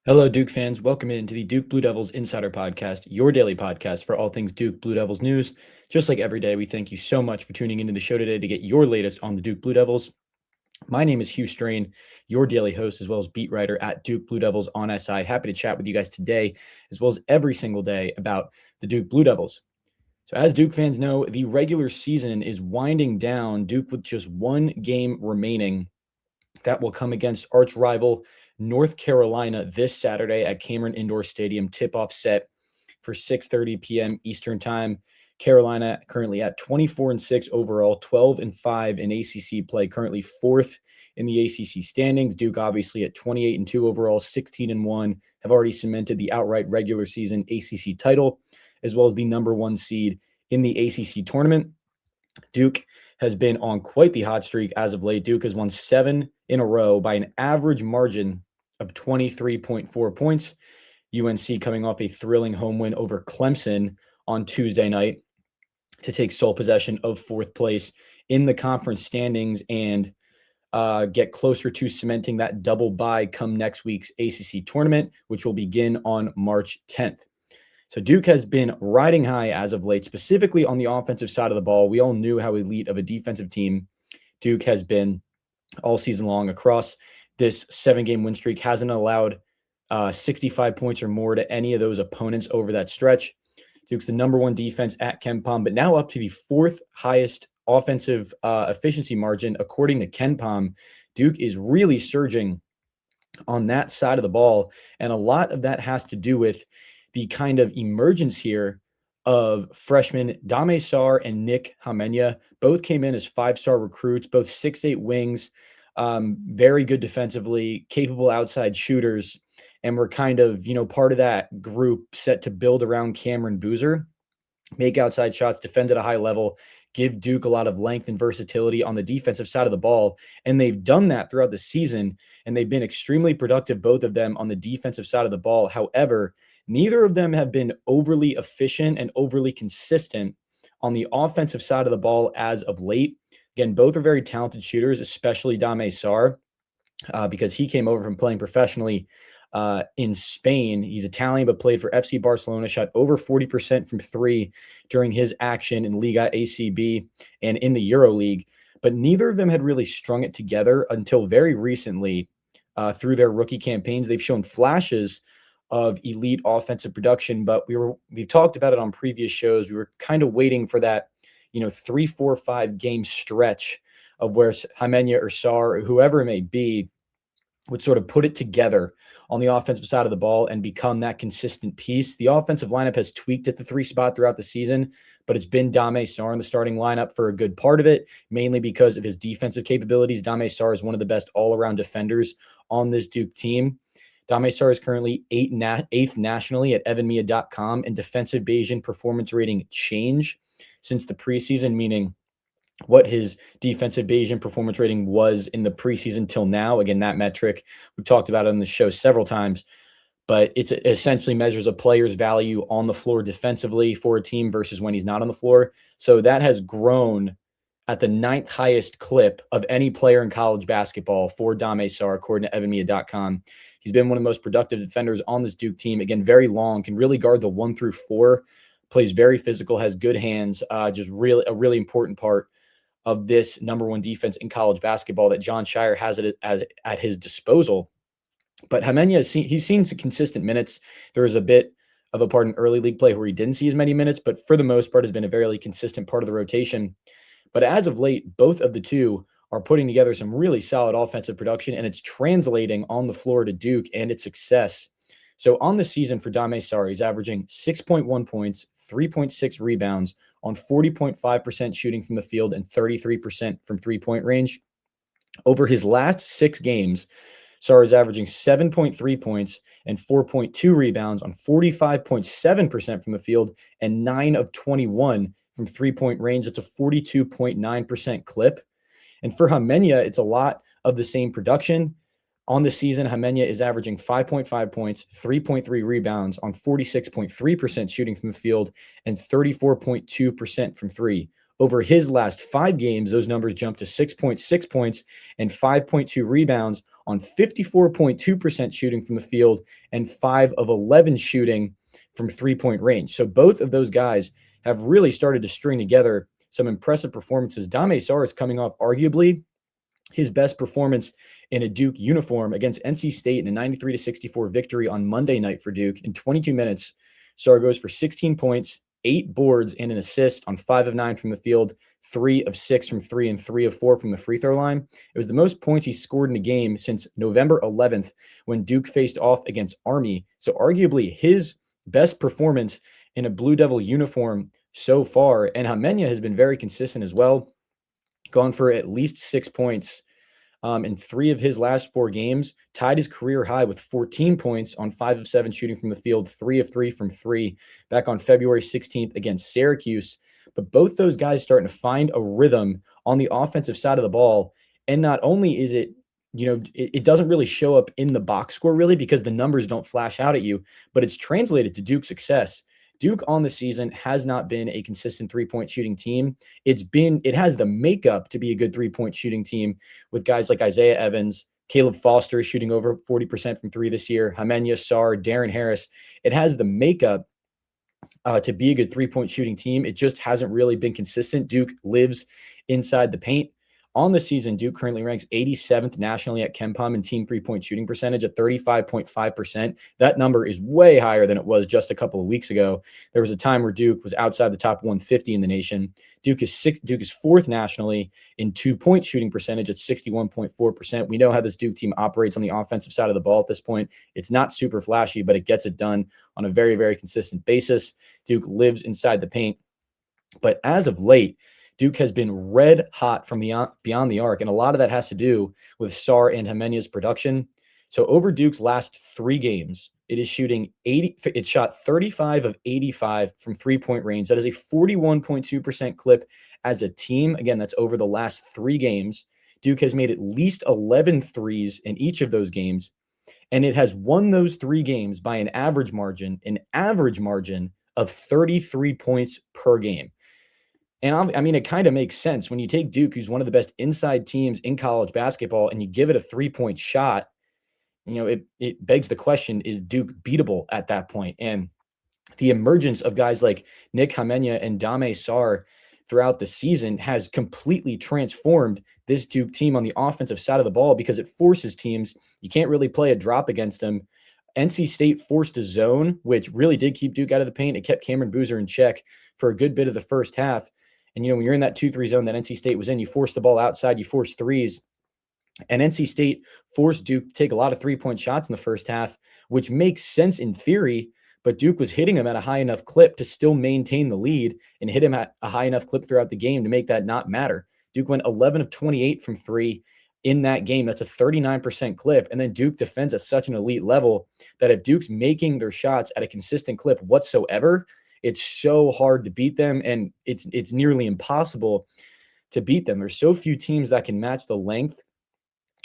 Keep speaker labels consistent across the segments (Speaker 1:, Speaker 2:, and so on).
Speaker 1: Hello, Duke fans. Welcome into the Duke Blue Devils Insider Podcast, your daily podcast for all things Duke Blue Devils news. Just like every day, we thank you so much for tuning into the show today to get your latest on the Duke Blue Devils. My name is Hugh Strain, your daily host, as well as beat writer at Duke Blue Devils on SI. Happy to chat with you guys today, as well as every single day about the Duke Blue Devils. So, as Duke fans know, the regular season is winding down. Duke with just one game remaining. That will come against arch rival North Carolina this Saturday at Cameron Indoor Stadium. Tip-off set for 6:30 p.m. Eastern Time. Carolina currently at 24-6 overall, 12-5 in ACC play, currently fourth in the ACC standings. Duke obviously at 28-2 overall, 16-1, have already cemented the outright regular season ACC title, as well as the number one seed in the ACC tournament. Duke has been on quite the hot streak as of late. Duke has won 7 in a row by an average margin of 23.4 points. UNC coming off a thrilling home win over Clemson on Tuesday night to take sole possession of fourth place in the conference standings and get closer to cementing that double bye come next week's ACC tournament, which will begin on March 10th. So Duke has been riding high as of late, specifically on the offensive side of the ball. We all knew how elite of a defensive team Duke has been all season long across this 7-game win streak. Hasn't allowed 65 points or more to any of those opponents over that stretch. Duke's the number one defense at KenPom, but now up to the fourth highest offensive efficiency margin according to KenPom. Duke is really surging on that side of the ball, and a lot of that has to do with the kind of emergence here of freshmen Dame Sarr and Nick Khamenia. Both came in as 5-star recruits, both 6'8" wings, very good defensively, capable outside shooters, and we're kind of, part of that group set to build around Cameron Boozer, make outside shots, defend at a high level, give Duke a lot of length and versatility on the defensive side of the ball. And they've done that throughout the season, and they've been extremely productive, both of them, on the defensive side of the ball. However, neither of them have been overly efficient and overly consistent on the offensive side of the ball as of late. Again, both are very talented shooters, especially Dame Sarr, because he came over from playing professionally in Spain. He's Italian, but played for FC Barcelona, shot over 40% from three during his action in Liga ACB and in the EuroLeague. But neither of them had really strung it together until very recently through their rookie campaigns. They've shown flashes of elite offensive production, but we've talked about it on previous shows. We were kind of waiting for that, 3, 4, 5 game stretch of where Khamenia or Sarr or whoever it may be would sort of put it together on the offensive side of the ball and become that consistent piece. The offensive lineup has tweaked at the 3 spot throughout the season, but it's been Dame Sarr in the starting lineup for a good part of it, mainly because of his defensive capabilities. Dame Sarr is one of the best all-around defenders on this Duke team. Dame Sarr is currently 8th nationally at evanmia.com in defensive Bayesian performance rating change since the preseason, meaning what his defensive Bayesian performance rating was in the preseason till now. Again, that metric, we've talked about it on the show several times, but it essentially measures a player's value on the floor defensively for a team versus when he's not on the floor. So that has grown at the 9th highest clip of any player in college basketball for Dame Sarr, according to evanmia.com. He's been one of the most productive defenders on this Duke team. Again, very long, can really guard the 1 through 4, plays very physical, has good hands, just really a really important part of this number one defense in college basketball that John Shire has at his disposal. But Khamenia, he's seen some consistent minutes. There was a bit of a part in early league play where he didn't see as many minutes, but for the most part has been a very consistent part of the rotation. But as of late, both of the two are putting together some really solid offensive production, and it's translating on the floor to Duke and its success. So on the season for Dame Sarr, he's averaging 6.1 points, 3.6 rebounds on 40.5% shooting from the field and 33% from three-point range. Over his last 6 games, Sarr is averaging 7.3 points and 4.2 rebounds on 45.7% from the field and 9 of 21 from three-point range. That's a 42.9% clip. And for Khamenia, it's a lot of the same production. On the season, Khamenia is averaging 5.5 points, 3.3 rebounds on 46.3% shooting from the field and 34.2% from three. Over his last 5 games, those numbers jumped to 6.6 points and 5.2 rebounds on 54.2% shooting from the field and 5 of 11 shooting from three-point range. So both of those guys have really started to string together some impressive performances. Dame Sarr is coming off arguably his best performance in a Duke uniform against NC State in a 93-64 victory on Monday night for Duke. In 22 minutes, Sarr goes for 16 points, 8 boards, and an assist on 5 of 9 from the field, 3 of 6 from 3, and 3 of 4 from the free throw line. It was the most points he scored in a game since November 11th when Duke faced off against Army. So arguably his best performance in a Blue Devil uniform so far. And Khamenia has been very consistent as well, gone for at least 6 points in 3 of his last 4 games, tied his career high with 14 points on 5 of 7 shooting from the field, 3 of 3 from 3 back on February 16th against Syracuse. But both those guys starting to find a rhythm on the offensive side of the ball. And not only is it, it doesn't really show up in the box score really because the numbers don't flash out at you, but it's translated to Duke's success. Duke on the season has not been a consistent three-point shooting team. It has the makeup to be a good three-point shooting team with guys like Isaiah Evans, Caleb Foster shooting over 40% from 3 this year, Khamenia, Sarr, Darren Harris. It has the makeup to be a good three-point shooting team. It just hasn't really been consistent. Duke lives inside the paint. On the season, Duke currently ranks 87th nationally at KenPom in team three-point shooting percentage at 35.5%. That number is way higher than it was just a couple of weeks ago. There was a time where Duke was outside the top 150 in the nation. Duke is fourth nationally in two-point shooting percentage at 61.4%. We know how this Duke team operates on the offensive side of the ball at this point. It's not super flashy, but it gets it done on a very, very consistent basis. Duke lives inside the paint. But as of late, Duke has been red hot from beyond the arc, and a lot of that has to do with Sarr and Khamenia's production. So over Duke's last 3 games, it shot 35 of 85 from three-point range. That is a 41.2% clip as a team. Again, that's over the last 3 games. Duke has made at least 11 threes in each of those games, and it has won those 3 games by an average margin of 33 points per game. And I mean, it kind of makes sense when you take Duke, who's one of the best inside teams in college basketball, and you give it a 3-point shot. It begs the question, is Duke beatable at that point? And the emergence of guys like Nick Khamenia and Dame Sarr throughout the season has completely transformed this Duke team on the offensive side of the ball because it forces teams. You can't really play a drop against them. NC State forced a zone, which really did keep Duke out of the paint. It kept Cameron Boozer in check for a good bit of the first half. And, when you're in that 2-3 zone that NC State was in, you force the ball outside, you force threes. And NC State forced Duke to take a lot of three-point shots in the first half, which makes sense in theory, but Duke was hitting them at a high enough clip to still maintain the lead and hit him at a high enough clip throughout the game to make that not matter. Duke went 11 of 28 from 3 in that game. That's a 39% clip. And then Duke defends at such an elite level that if Duke's making their shots at a consistent clip whatsoever, it's so hard to beat them, and it's nearly impossible to beat them. There's so few teams that can match the length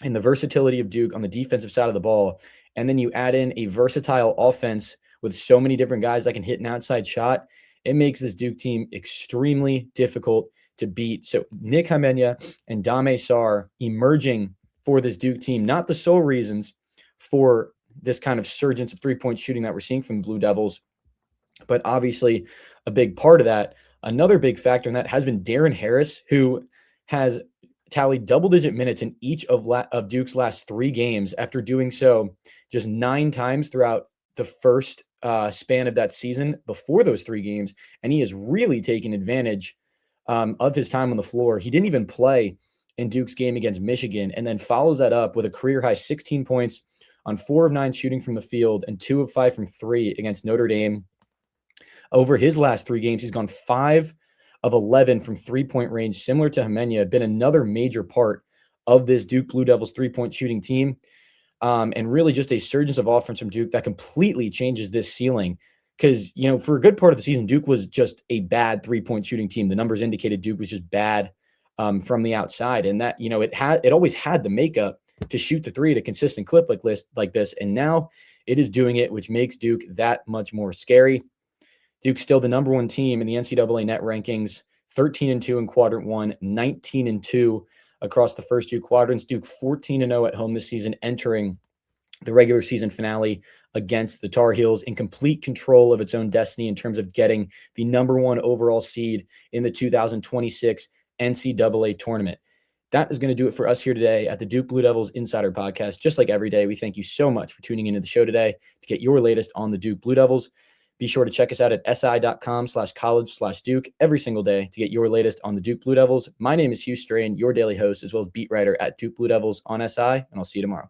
Speaker 1: and the versatility of Duke on the defensive side of the ball. And then you add in a versatile offense with so many different guys that can hit an outside shot. It makes this Duke team extremely difficult to beat. So Nick Khamenia and Dame Sarr emerging for this Duke team, not the sole reasons for this kind of surgence of three-point shooting that we're seeing from the Blue Devils, but obviously a big part of that. Another big factor in that has been Darren Harris, who has tallied double-digit minutes in each of Duke's last 3 games after doing so just 9 times throughout the first span of that season before those 3 games. And he has really taken advantage of his time on the floor. He didn't even play in Duke's game against Michigan, and then follows that up with a career-high 16 points on 4 of 9 shooting from the field and 2 of 5 from 3 against Notre Dame. Over his last 3 games, he's gone 5 of 11 from three-point range, similar to Khamenia, been another major part of this Duke Blue Devils three-point shooting team, and really just a surge of offense from Duke that completely changes this ceiling. Because, for a good part of the season, Duke was just a bad three-point shooting team. The numbers indicated Duke was just bad from the outside, and that, it always had the makeup to shoot the three at a consistent clip like this, and now it is doing it, which makes Duke that much more scary. Duke's still the number 1 team in the NCAA net rankings, 13-2 in quadrant 1, 19-2 across the first two quadrants. Duke 14-0 at home this season, entering the regular season finale against the Tar Heels, in complete control of its own destiny in terms of getting the number one overall seed in the 2026 NCAA tournament. That is going to do it for us here today at the Duke Blue Devils Insider Podcast. Just like every day, we thank you so much for tuning into the show today to get your latest on the Duke Blue Devils. Be sure to check us out at si.com/college/Duke every single day to get your latest on the Duke Blue Devils. My name is Hugh Strain, your daily host, as well as beat writer at Duke Blue Devils on SI, and I'll see you tomorrow.